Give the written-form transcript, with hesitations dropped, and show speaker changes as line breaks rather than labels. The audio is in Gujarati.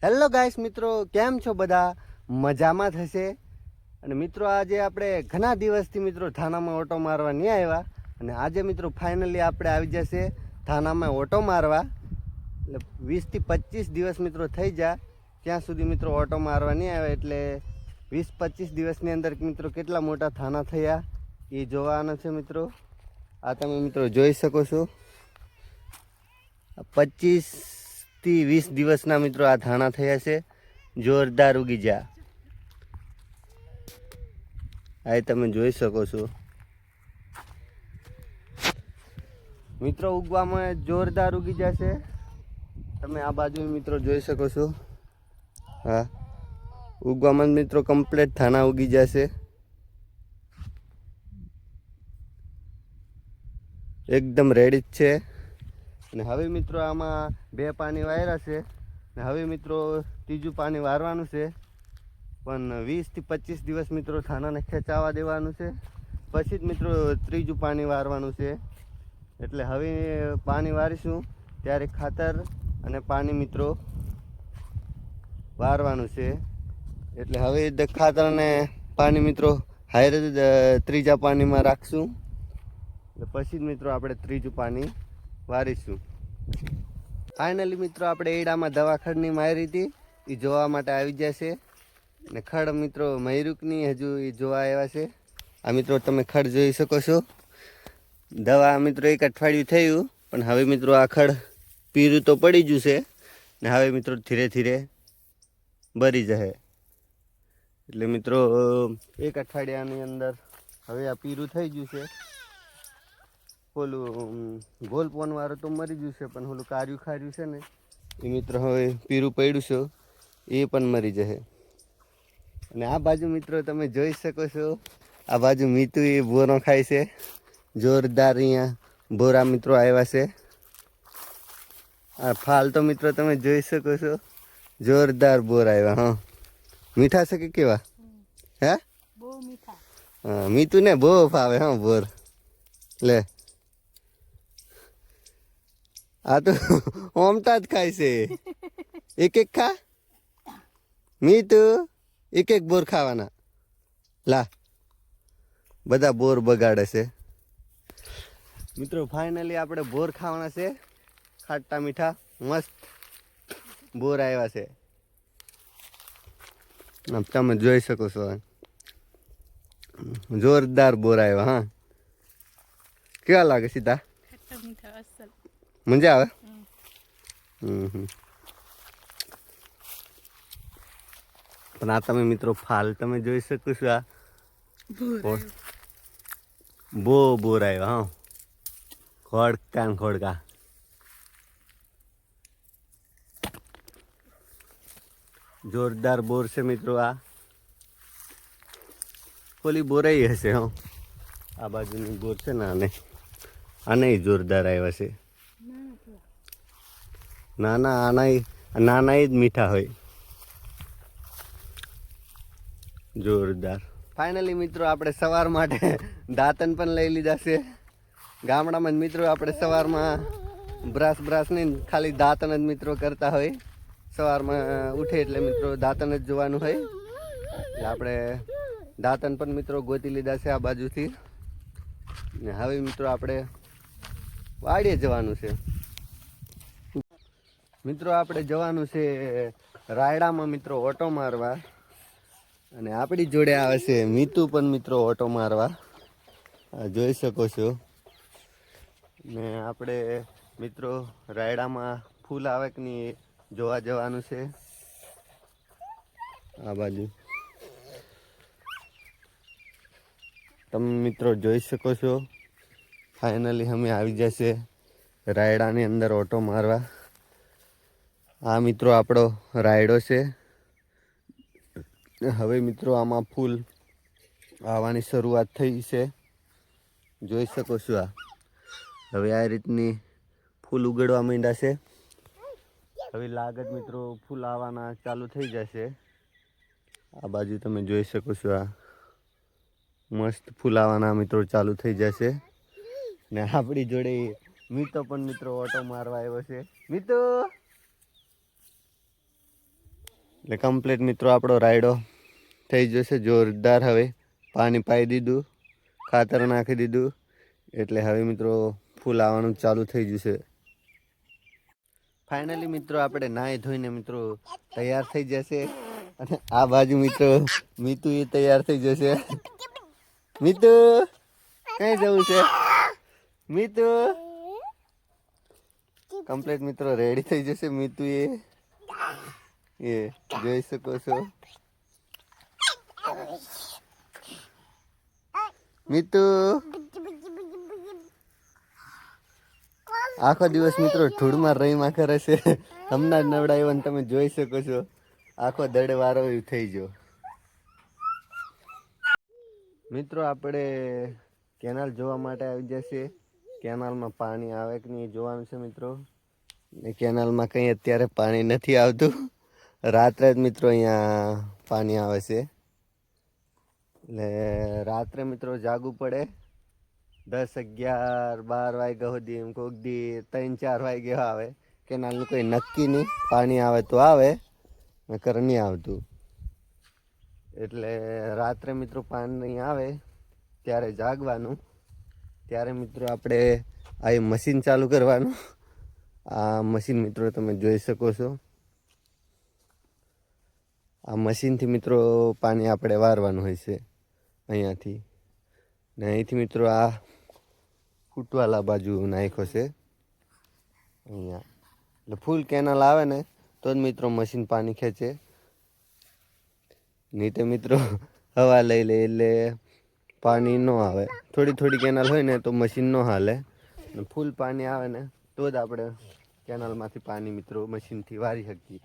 હેલો ગાઈસ મિત્રો, કેમ છો બધા? મજામાં થશે. અને મિત્રો આજે આપણે ઘણા દિવસથી મિત્રો થાનામાં ઓટો મારવા નહીં આવ્યા, અને આજે મિત્રો ફાઇનલી આપણે આવી જશે થાનામાં ઓટો મારવા. એટલે 20 થી 25 દિવસ મિત્રો થઈ જાય ત્યાં સુધી મિત્રો ઓટો મારવા નહીં આવ્યા. એટલે 20-25 દિવસની અંદર મિત્રો કેટલા મોટા થાના થયા એ જોવાના છે મિત્રો. આ તમે મિત્રો જોઈ શકો છો, 25 થી 20 દિવસના મિત્રો આ થાણા થયા છે. જોરદાર ઉગી જા, આ તમે જોઈ શકો છો મિત્રો. ઉગવામાં જોરદાર ઉગી જશે. તમે આ બાજુ મિત્રો જોઈ શકો છો. હા, ઉગવામાં મિત્રો કમ્પ્લીટ થાના ઉગી જશે. એકદમ રેડી જ છે. અને હવે મિત્રો આમાં 2 પાણી વાયરા છે, ને હવે મિત્રો ત્રીજું પાણી વારવાનું છે. પણ 20 થી 25 દિવસ મિત્રો થાનાને ખેંચાવા દેવાનું છે, પછી જ મિત્રો ત્રીજું પાણી વારવાનું છે. એટલે હવે પાણી વારીશું ત્યારે ખાતર અને પાણી મિત્રો વારવાનું છે. એટલે હવે ખાતર અને પાણી મિત્રો હારે ત્રીજા પાણીમાં રાખશું. એટલે પછી જ મિત્રો આપણે ત્રીજું પાણી વારીશું. ફાઇનલી મિત્રો આપણે એડામાં દવા ખડની મારી હતી એ જોવા માટે આવી જશે. ને ખડ મિત્રો મયુરકની હજુ એ જોવા આવ્યા છે. આ મિત્રો તમે ખડ જોઈ શકો છો. દવા મિત્રો 1 અઠવાડિયું થયું, પણ હવે મિત્રો આ ખડ પીરું તો પડી ગયું છે, ને હવે મિત્રો ધીરે ધીરે ભરી જશે. એટલે મિત્રો 1 અઠવાડિયાની અંદર હવે આ પીરું થઈ ગયું છે. ઓલું ગોલપોન વાળું તો મરી ગયું છે, પણ ઓલું કાર્યું ખાર્યું છે ને એ મિત્રો હવે પીરું પડ્યું છે, એ પણ મરી જશે. અને આ બાજુ મિત્રો તમે જોઈ શકો છો, આ બાજુ મીતુ એ બોરો ખાય છે. જોરદાર અહીંયા બોરા મિત્રો આવ્યા છે. આ ફાલ તો મિત્રો તમે જોઈ શકો છો, જોરદાર બોર આવ્યા. હા, મીઠા છે કે કેવા? હે, બહુ મીઠા. હા, મીતુ ને બહુ ફાવે. હા, બોર લે. આ તો ઓમટા જ ખાય છે. એક ખા મીતુ, એક બોર ખાવાના. લા, બધા બોર બગાડે છે મિત્રો. ફાઇનલી આપણે બોર ખાવાના છે. ખાટા મીઠા મસ્ત બોર આવ્યા છે. તમે જોઈ શકો છો, જોરદાર બોર આવ્યા. હા, કેવા લાગે સીધા? મજા આવે. પણ આ તમે મિત્રો ફાલ તમે જોઈ શકો છો. આ બહુ બોર આવ્યા. હા, ખોડકા ખોડકા. જોરદાર બોર છે મિત્રો. આ ઓલી બોરાઈ હશે. હા, આ બાજુની બોર છે ને, આને જોરદાર આવ્યા છે. નાના જ મીઠા હોય. જોરદાર. ફાઇનલી મિત્રો આપણે સવાર માટે દાંતન પણ લઈ લીધા છે. ગામડામાં જ મિત્રો આપણે સવારમાં બ્રશ નહીં, ખાલી દાંતન જ મિત્રો કરતા હોય. સવારમાં ઉઠે એટલે મિત્રો દાંતન જ જોવાનું હોય. એટલે આપણે દાંતન પણ મિત્રો ગોતી લીધા છે આ બાજુથી. ને હવે મિત્રો આપણે વાડીએ જવાનું છે. મિત્રો આપણે જવાનું છે રાયડામાં મિત્રો ઓટો મારવા. અને આપણી જોડે આવે છે મીતુ પણ મિત્રો ઓટો મારવા. જોઈ શકો છો. ને આપણે મિત્રો રાયડામાં ફૂલ આવે કે નહીં જોવા જવાનું છે. આ બાજુ તમે મિત્રો જોઈ શકો છો. ફાઇનલી અમે આવી જશે રાયડાની અંદર ઓટો મારવા. આ મિત્રો આપણો રાયડો છે. હવે મિત્રો આમાં ફૂલ આવવાની શરૂઆત થઈ છે. જોઈ શકો છો. આ હવે આ રીતની ફૂલ ઉગડવા માંડ્યા છે. હવે લાગત મિત્રો ફૂલ આવવાના ચાલુ થઈ જશે. આ બાજુ તમે જોઈ શકો છો. આ મસ્ત ફૂલ આવવાના મિત્રો ચાલુ થઈ જશે. ને આપણી જોડે મીતો પણ મિત્રો ઓટો મારવા આવ્યો છે. મીતુ એટલે કમ્પ્લીટ મિત્રો આપણો રાયડો થઈ જશે જોરદાર. હવે પાણી પાઈ દીધું, ખાતર નાખી દીધું, એટલે હવે મિત્રો ફૂલ આવવાનું ચાલુ થઈ જશે. ફાઇનલી મિત્રો આપણે નાહી ધોઈને મિત્રો તૈયાર થઈ જશે. અને આ બાજુ મિત્રો મીતુ એ તૈયાર થઈ જશે. મીતુ કઈ જવું છે? મીતુ કમ્પ્લીટ મિત્રો રેડી થઈ જશે. મીતુ એ જોઈ શકો છો. મીતુ આખો દિવસ મિત્રો ધૂળમાં રહીમાં કરે છે. હમણાં જ નવડાવ્યો ને તમે જોઈ શકો છો. આખો દડે વારો થઈ ગયો. મિત્રો આપણે કેનાલ જોવા માટે આવી જશે. કેનાલમાં પાણી આવે કે નહીં જોવાનું છે મિત્રો. ને કેનાલમાં કંઈ અત્યારે પાણી નથી આવતું. રાત્રે જ મિત્રો અહીંયા પાણી આવે છે. એટલે રાત્રે મિત્રો જાગવું પડે. 10, 11, 12 વાગ્યા સુધી એમ કોઈક દી 3-4 વાગ્યા આવે. કેનાલનું કોઈ નક્કી નહીં. પાણી આવે તો આવે, નકર નહીં આવતું. એટલે રાત્રે મિત્રો પાણી આવે ત્યારે જાગવાનું. ત્યારે મિત્રો આપણે આ મશીન ચાલુ કરવાનું. આ મશીન મિત્રો તમે જોઈ શકો છો. આ મશીનથી મિત્રો પાણી આપણે વારવાનું હોય છે અહીંયાથી. ને અહીંથી મિત્રો આ ફૂટવાલા બાજુ નાખ્યો છે અહીંયા. એટલે ફૂલ કેનાલ આવે ને તો જ મિત્રો મશીન પાણી ખેંચે. નહીં તો મિત્રો હવા લઈ લે એટલે પાણી ન આવે. થોડી કેનાલ હોય ને તો મશીન ન હાલે. ફૂલ પાણી આવે ને તો જ આપણે કેનાલમાંથી પાણી મિત્રો મશીનથી વારી શકીએ.